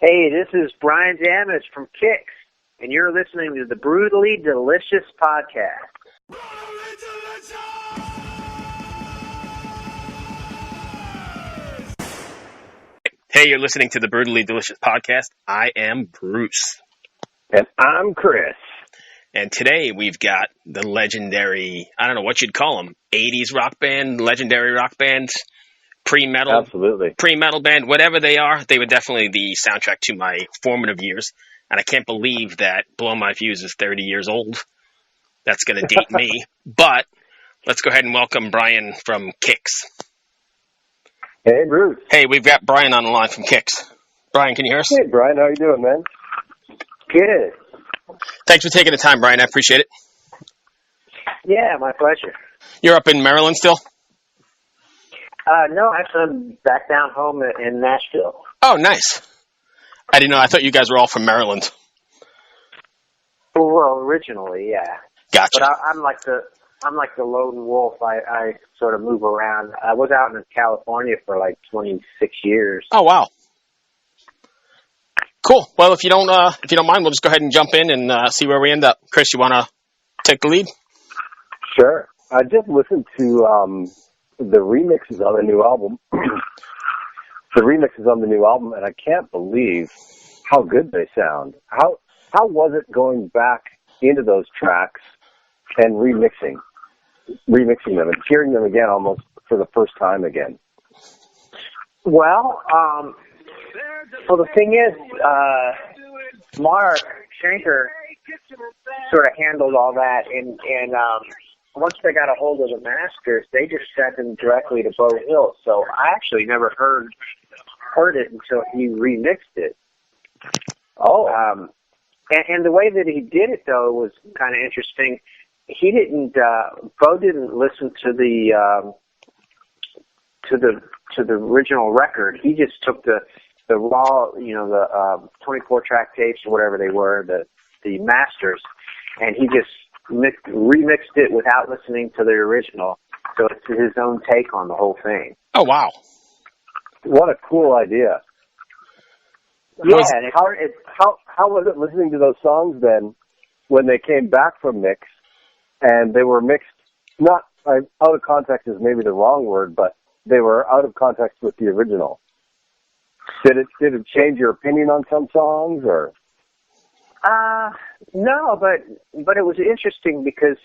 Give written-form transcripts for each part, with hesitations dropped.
Hey, this is Brian Damage from Kicks, and you're listening to the Brutally Delicious Podcast. Brutally Delicious! Hey, you're listening to the Brutally Delicious Podcast. I am Bruce. And I'm Chris. And today we've got the legendary, I don't know what you'd call them, 80s rock band, legendary rock bands, pre-metal. Absolutely. Pre-metal band, whatever they are, they were definitely the soundtrack to my formative years. And I can't believe that Blow My Fuse is 30 years old. That's going to date me. But let's go ahead and welcome Brian from Kicks. Hey, Bruce. Hey, we've got Brian on the line from Kicks. Brian, can you hear us? Hey, Brian. How you doing, man? Good. Thanks for taking the time, Brian. I appreciate it. Yeah, my pleasure. You're up in Maryland still? No, actually, I'm back down home in Nashville. Oh, nice. I didn't know. I thought you guys were all from Maryland. Well, originally, yeah. Gotcha. But I'm like the lone wolf. I sort of move around. I was out in California for like 26 years. Oh, wow. Cool. Well, if you don't mind, we'll just go ahead and jump in and see where we end up. Chris, you want to take the lead? Sure. I just listened to the remixes on the new album. And I can't believe how good they sound. How was it going back into those tracks and remixing them and hearing them again almost for the first time again? Well, the thing is, Mark Schenker sort of handled all that, and once they got a hold of the masters, they just sent them directly to Bo Hill. So I actually never heard it until he remixed it. Oh. And the way that he did it, though, was kind of interesting. He didn't, Bo didn't listen to the original record. He just took the raw, the 24 track tapes or whatever they were, the masters, and he just remixed it without listening to the original. So it's his own take on the whole thing. Oh, wow. What a cool idea. Yeah, how was it listening to those songs then when they came back from mix and they were mixed, not out of context is maybe the wrong word, but they were out of context with the original? Did it change your opinion on some songs or? No, but it was interesting because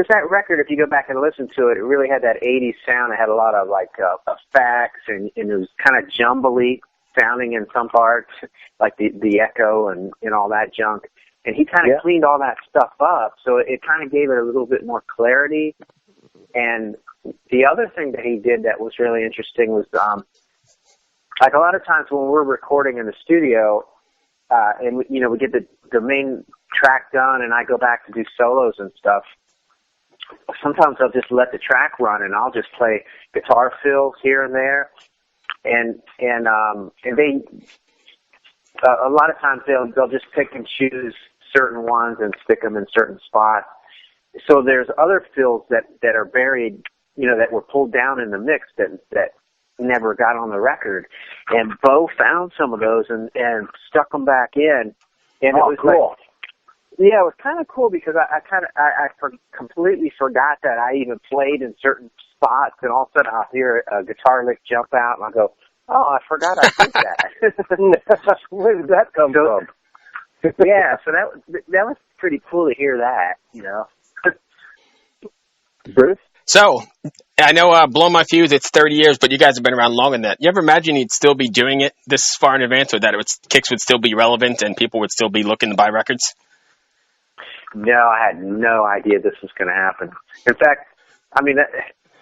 that record, if you go back and listen to it, it really had that 80s sound. It had a lot of like effects, and it was kind of jumbly sounding in some parts, like the echo and all that junk. And he kind of cleaned all that stuff up, so it kind of gave it a little bit more clarity. And the other thing that he did that was really interesting was, like a lot of times when we're recording in the studio, and we get the main track done, and I go back to do solos and stuff. Sometimes I'll just let the track run, and I'll just play guitar fills here and there, and they a lot of times they'll just pick and choose certain ones and stick them in certain spots. So there's other fills that are buried, that were pulled down in the mix that never got on the record, and Bo found some of those and stuck them back in, and it was cool. Yeah, it was kind of cool because I completely forgot that I even played in certain spots, and all of a sudden I'll hear a guitar lick jump out, and I'll go, "Oh, I forgot I did that." Where did that come from? Yeah, so that was pretty cool to hear that, Bruce? So, I know Blow My Fuse, it's 30 years, but you guys have been around longer than that. You ever imagine you'd still be doing it this far in advance, or that Kicks would still be relevant and people would still be looking to buy records? No, I had no idea this was going to happen. In fact, I mean,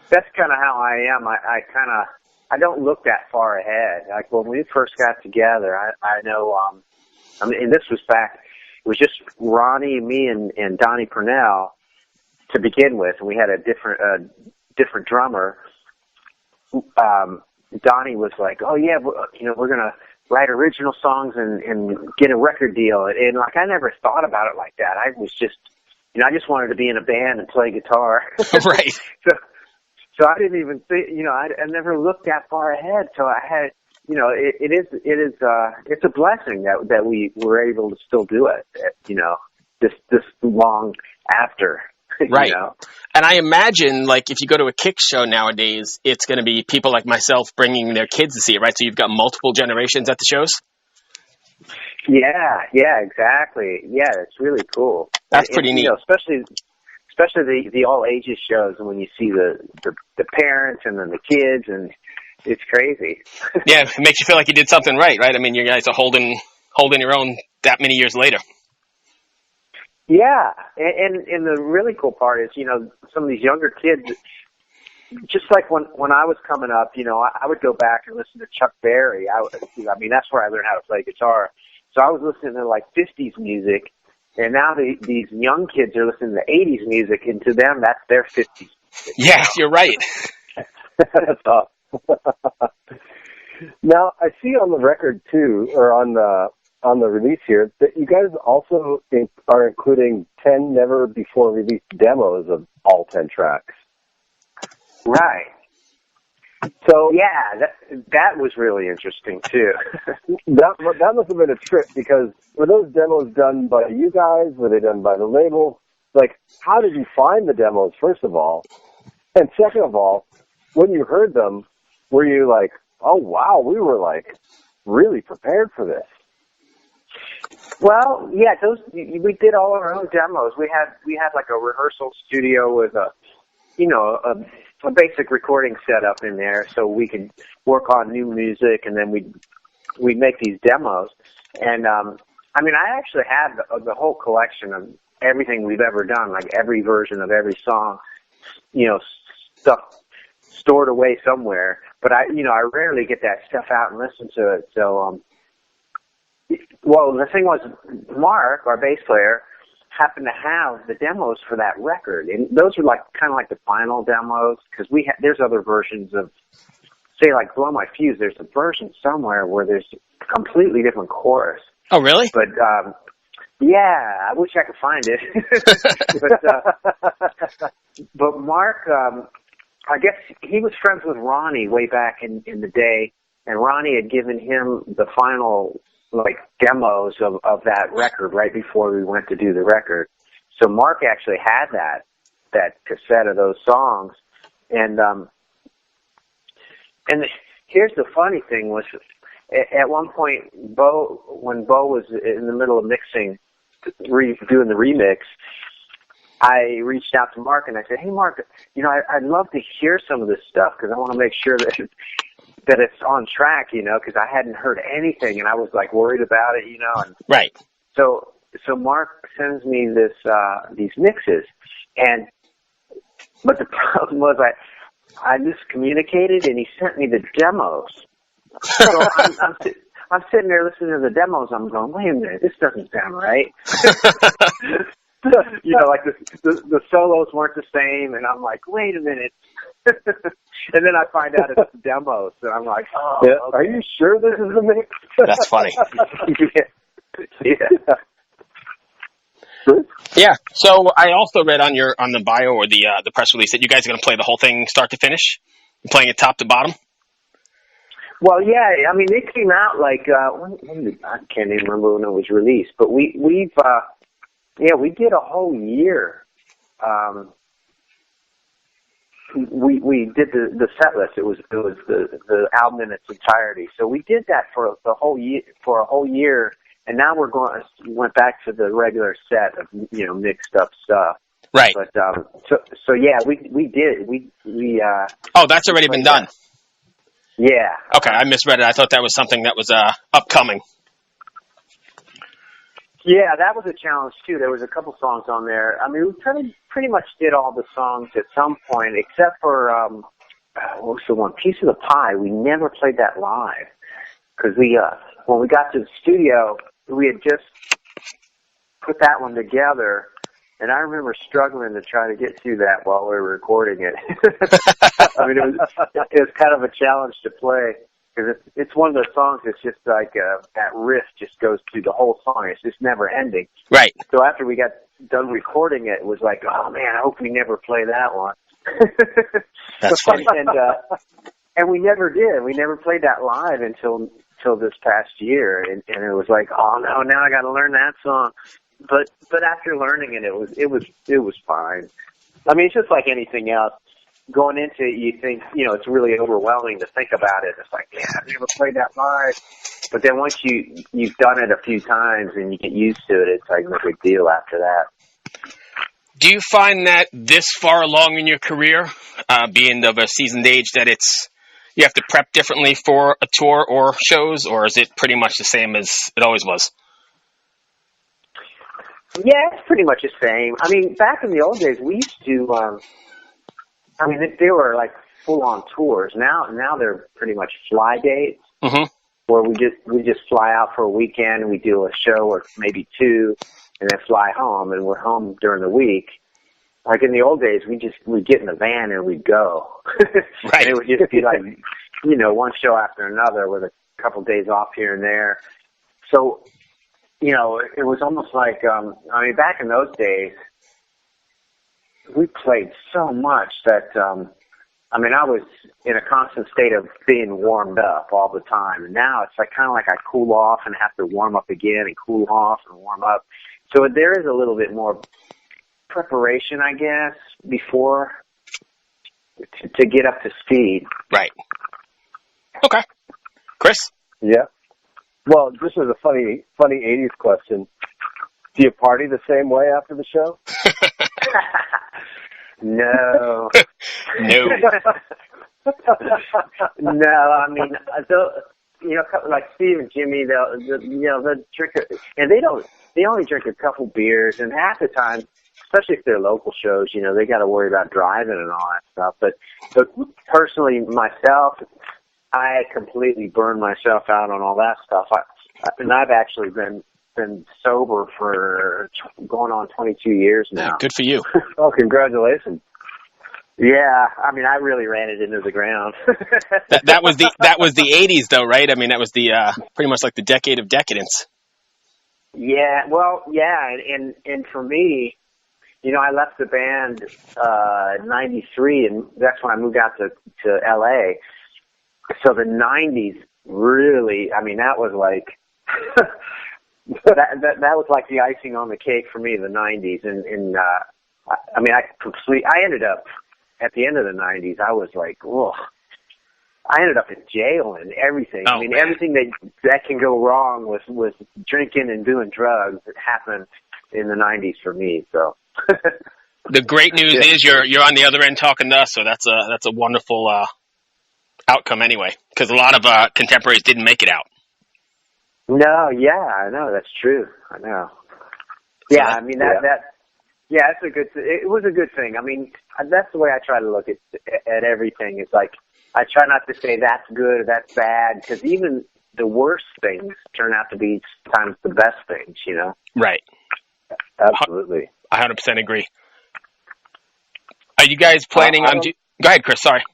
that's kind of how I am. I don't look that far ahead. Like when we first got together, I know, and this was back, it was just Ronnie, me, and Donnie Purnell to begin with, and we had a different drummer. Donnie was like, "Oh yeah, we're gonna write original songs and get a record deal." And like I never thought about it like that. I was just, I just wanted to be in a band and play guitar. Right. So I didn't even think, I never looked that far ahead. So I it's a blessing that we were able to still do it, this long after. Right. You know? And I imagine, like, if you go to a Kick show nowadays, it's going to be people like myself bringing their kids to see it, right? So you've got multiple generations at the shows? Yeah, exactly. Yeah, it's really cool. That's pretty neat. Especially the all ages shows, and when you see the parents and then the kids, and it's crazy. Yeah, it makes you feel like you did something right? I mean, you guys are holding your own that many years later. Yeah, and the really cool part is, some of these younger kids, just like when I was coming up, I would go back and listen to Chuck Berry. That's where I learned how to play guitar. So I was listening to like 50s music, and now these young kids are listening to 80s music, and to them, that's their 50s music. Yeah, you're right. That's awesome. Now, I see on the record too, or on the release here, that you guys also are including 10 never before released demos of all 10 tracks. Right. So yeah, that was really interesting too. that must have been a trip, because were those demos done by you guys? Were they done by the label? Like, how did you find the demos, first of all? And second of all, when you heard them, were you like, oh wow, we were like really prepared for this? Well, yeah, we did all our own demos. We had like a rehearsal studio with a basic recording setup in there, so we could work on new music, and then we'd make these demos. And I actually had the whole collection of everything we've ever done, like every version of every song, stuff stored away somewhere. But I rarely get that stuff out and listen to it. So, well, the thing was, Mark, our bass player, happened to have the demos for that record, and those were kind of like the final demos, because there's other versions of, say, like Blow My Fuse. There's a version somewhere where there's a completely different chorus. Oh, really? But yeah, I wish I could find it. But Mark, I guess he was friends with Ronnie way back in the day, and Ronnie had given him the final demos of that record right before we went to do the record. So Mark actually had that cassette of those songs. And here's the funny thing was, at one point, when Bo was in the middle of mixing, doing the remix, I reached out to Mark and I said, hey Mark, I'd love to hear some of this stuff, because I want to make sure that it's on track, because I hadn't heard anything, and I was worried about it, and right. So Mark sends me these mixes, but the problem was I miscommunicated, and he sent me the demos. So I'm sitting there listening to the demos. I'm going, wait a minute, this doesn't sound right. The solos weren't the same, and I'm like, wait a minute. And then I find out it's demos, and I'm like, oh, yeah. Okay. Are you sure this is the mix? That's funny. Yeah. Yeah. So I also read on the bio or the press release that you guys are going to play the whole thing start to finish, you're playing it top to bottom. Well, yeah. It came out when I can't even remember when it was released, but we did a whole year. We did the set list. It was the album in its entirety. So we did that for a whole year, and now went back to the regular set of mixed up stuff. Right. But so yeah, we did. Oh, that's already been done. Yeah. Okay, I misread it. I thought that was something that was upcoming. Yeah, that was a challenge too. There was a couple songs on there. We pretty much did all the songs at some point, except for what was the one, Piece of the Pie. We never played that live, because when we got to the studio, we had just put that one together, and I remember struggling to try to get through that while we were recording it. It was kind of a challenge to play, because it's one of those songs that's just that riff just goes through the whole song. It's just never ending. Right. So after we got done recording it, it was like, oh man, I hope we never play that one. That's funny. And we never did. We never played that live until this past year, and it was like, oh no, now I got to learn that song. But after learning it, it was fine. I mean, it's just like anything else. Going into it, you think, it's really overwhelming to think about it. It's like, yeah, I've never played that live. But then once you've done it a few times and you get used to it, it's like no big deal after that. Do you find that this far along in your career, being of a seasoned age, that you have to prep differently for a tour or shows, or is it pretty much the same as it always was? Yeah, it's pretty much the same. I mean, back in the old days, we used to, they were like full-on tours. Now they're pretty much fly dates, where we just fly out for a weekend and we do a show or maybe two, and then fly home, and we're home during the week. Like in the old days, we'd get in the van and we'd go. Right. And it would just be like, one show after another with a couple days off here and there. So, it was almost like, back in those days, we played so much that, I was in a constant state of being warmed up all the time. And now it's like kind of like I cool off and have to warm up again and cool off and warm up. So there is a little bit more preparation, I guess, before to get up to speed. Right. Okay. Chris? Yeah. Well, this is a funny 80s question. Do you party the same way after the show? No. No. No, like Steve and Jimmy, they'll drink and they only drink a couple beers, and half the time, especially if they're local shows, they got to worry about driving and all that stuff. But personally, myself, I completely burned myself out on all that stuff. I've actually been sober for going on 22 years now. Yeah, good for you. Oh, congratulations. Yeah, I really ran it into the ground. that was the 80s though, right? That was the pretty much like the decade of decadence. Yeah, well, yeah, and for me, I left the band in '93, and that's when I moved out to LA. So the '90s really, that was like that was like the icing on the cake for me. The '90s, and I ended up at the end of the '90s. I was like, whoa. I ended up in jail and everything. Oh, man. Everything that can go wrong with drinking and doing drugs that happened in the '90s for me. So the great news is you're on the other end talking to us, so that's a wonderful outcome anyway. Because a lot of contemporaries didn't make it out. No, yeah, I know, that's true. I know. Yeah, that's a good. It was a good thing. That's the way I try to look at everything. It's like I try not to say that's good or that's bad, because even the worst things turn out to be sometimes the best things. Right. Absolutely. I 100% agree. Are you guys planning on? Go ahead, Chris. Sorry.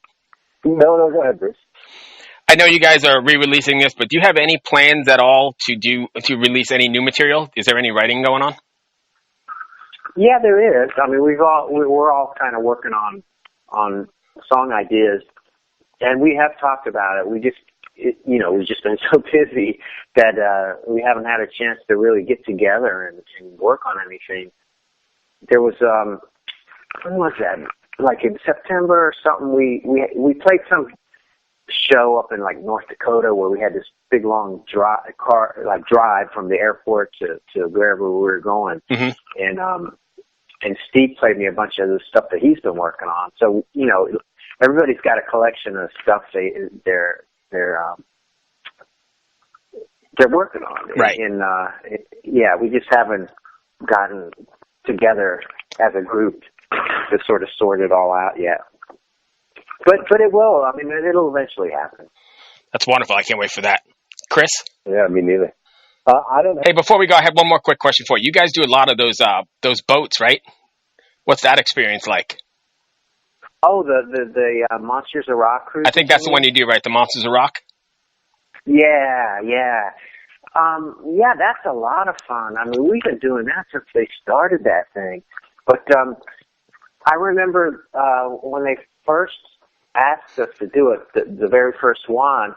No, go ahead, Bruce. I know you guys are re-releasing this, but do you have any plans at all to release any new material? Is there any writing going on? Yeah, there is. We're all kind of working on song ideas, and we have talked about it. We've just been so busy that we haven't had a chance to really get together and work on anything. There was when was that? Like in September or something. We played some show up in like North Dakota where we had this big long drive from the airport to wherever we were going, and Steve played me a bunch of the stuff that he's been working on. So everybody's got a collection of stuff they're working on, right? And we just haven't gotten together as a group to sort of sort it all out yet. But it will. It'll eventually happen. That's wonderful. I can't wait for that. Chris? Yeah, me neither. I don't know. Hey, before we go, I have one more quick question for you. You guys do a lot of those boats, right? What's that experience like? Oh, the Monsters of Rock cruise? I think that's the one you do, right? The Monsters of Rock? Yeah. That's a lot of fun. We've been doing that since they started that thing. But I remember when they first asked us to do it, the very first one,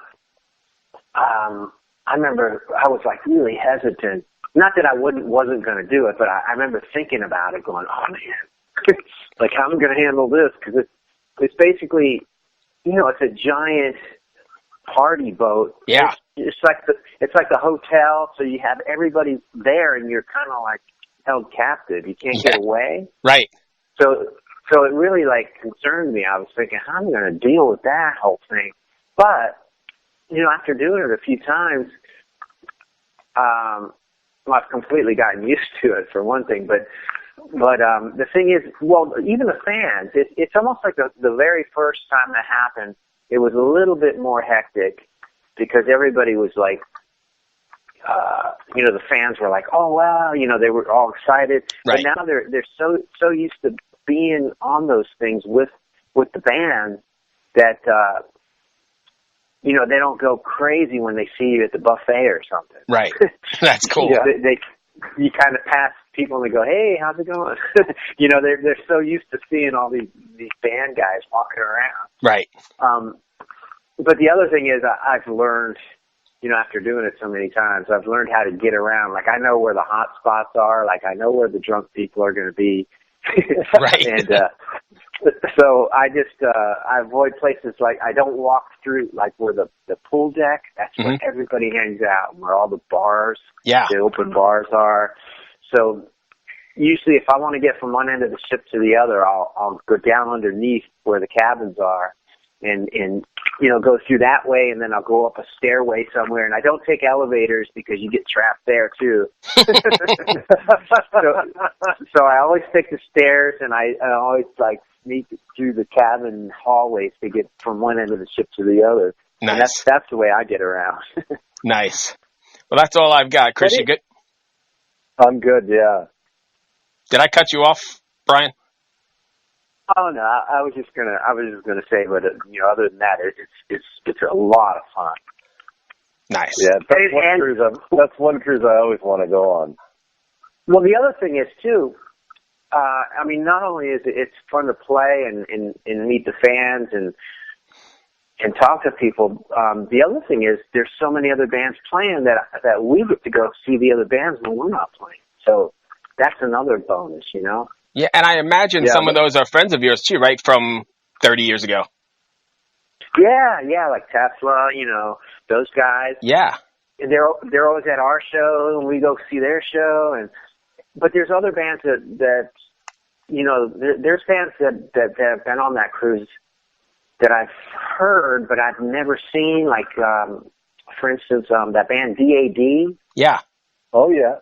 I remember I was like really hesitant. Not that I wasn't going to do it, but I remember thinking about it, going, "Oh man, like how am I going to handle this?" Because it's basically, it's a giant party boat. Yeah, it's like the hotel, so you have everybody there, and you're kind of like held captive. You can't get away. Right. So it really like concerned me. I was thinking, how am I going to deal with that whole thing? But after doing it a few times, I've completely gotten used to it for one thing. But the thing is, well, even the fans, it's almost like the very first time that happened, it was a little bit more hectic because everybody was like, the fans were like, oh wow, they were all excited. Right. But now they're so used to being on those things with the band that they don't go crazy when they see you at the buffet or something. Right. That's cool. You kind of pass people and they go, hey, how's it going? They're so used to seeing all these band guys walking around. Right. But the other thing is I've learned, after doing it so many times, I've learned how to get around. Like I know where the hot spots are. Like I know where the drunk people are going to be. Right. And so I just I avoid places like I don't walk through like where the pool deck. That's where everybody hangs out, where all the bars, the open bars are. So usually, if I want to get from one end of the ship to the other, I'll go down underneath where the cabins are, and go through that way, and then I'll go up a stairway somewhere. And I don't take elevators because you get trapped there too. So I always take the stairs, and I always like sneak through the cabin hallways to get from one end of the ship to the other. Nice. And that's the way I get around. Nice. Well, that's all I've got. Chris, you good? I'm good. Yeah. Did I cut you off, Brian? Oh no, I was just gonna say, but other than that, it's a lot of fun. Nice. Yeah, that's one cruise I always want to go on. Well, the other thing is too. Not only is it's fun to play and meet the fans and talk to people. The other thing is there's so many other bands playing that we get to go see the other bands when we're not playing. So that's another bonus, Yeah, and I imagine some of those are friends of yours too, right? From 30 years ago. Yeah, like Tesla, those guys. Yeah. And they're always at our show, and we go see their show. But there's other bands that there's bands that have been on that cruise that I've heard, but I've never seen. Like, for instance, that band DAD. Yeah. Oh yeah.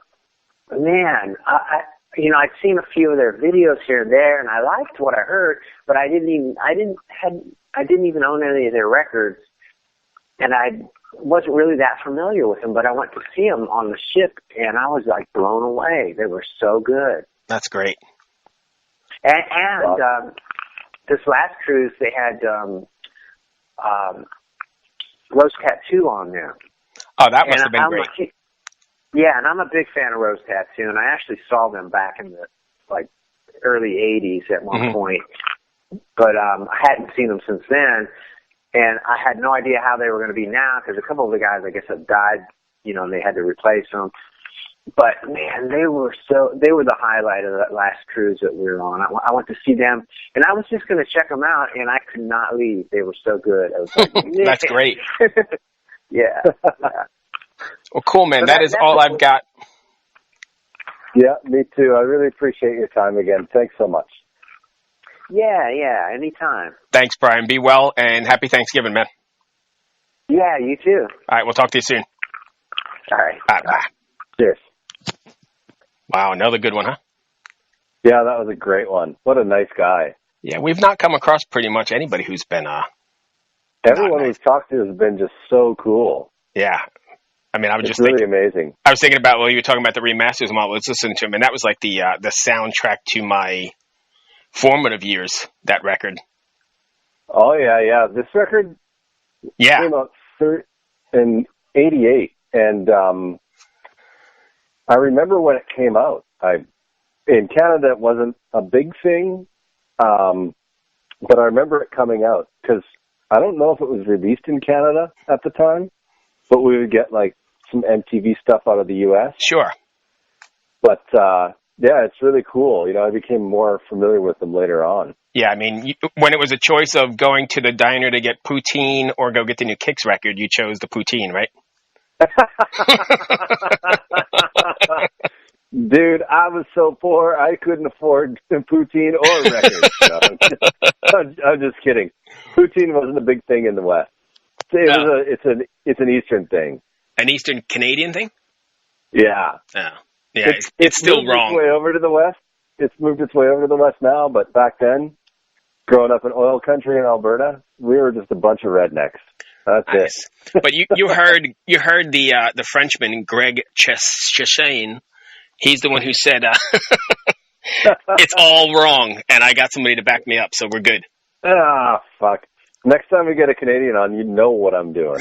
Man, I'd seen a few of their videos here and there, and I liked what I heard, but I didn't even own any of their records, and I wasn't really that familiar with them. But I went to see them on the ship, and I was like blown away. They were so good. That's great. And this last cruise, they had Rose Tattoo on there. Oh, that must have been great. Yeah, and I'm a big fan of Rose Tattoo, and I actually saw them back in the early '80s at one point, but I hadn't seen them since then, and I had no idea how they were going to be now because a couple of the guys, I guess, have died, and they had to replace them. But man, they were the highlight of that last cruise that we were on. I went to see them, and I was just going to check them out, and I could not leave. They were so good. I was like, That's great. Yeah. Well, cool, man. That is all I've got. Yeah, me too. I really appreciate your time again. Thanks so much. Yeah, anytime. Thanks, Brian. Be well, and happy Thanksgiving, man. Yeah, you too. All right, we'll talk to you soon. All right. Bye. Cheers. Wow, another good one, huh? Yeah, that was a great one. What a nice guy. Yeah, we've not come across pretty much anybody who's been everyone we've talked to has been just so cool. Yeah. I mean, It's really amazing. I was thinking about, you were talking about the remasters, and let's listen to them, and that was like the soundtrack to my formative years, that record. Oh, yeah. This record came out in '88, and I remember when it came out. In Canada, it wasn't a big thing, But I remember it coming out because I don't know if it was released in Canada at the time, but we would get like some MTV stuff out of the U.S. Sure. But yeah, it's really cool. You know, I became more familiar with them later on. Yeah, I mean, when it was a choice of going to the diner to get poutine or go get the new Kicks record, you chose the poutine, right? Dude, I was so poor I couldn't afford poutine or records. No, I'm just kidding. Poutine wasn't a big thing in the West. It's an Eastern thing. An Eastern Canadian thing? Yeah. Oh. Yeah, it's still wrong. Its way over to the West. It's moved its way over to the West now, but back then, growing up in oil country in Alberta, we were just a bunch of rednecks. That's nice. it. But you heard the Frenchman Greg Cheschain. He's the one who said it's all wrong, and I got somebody to back me up, so we're good. Ah, fuck. Next time we get a Canadian on, you know what I'm doing.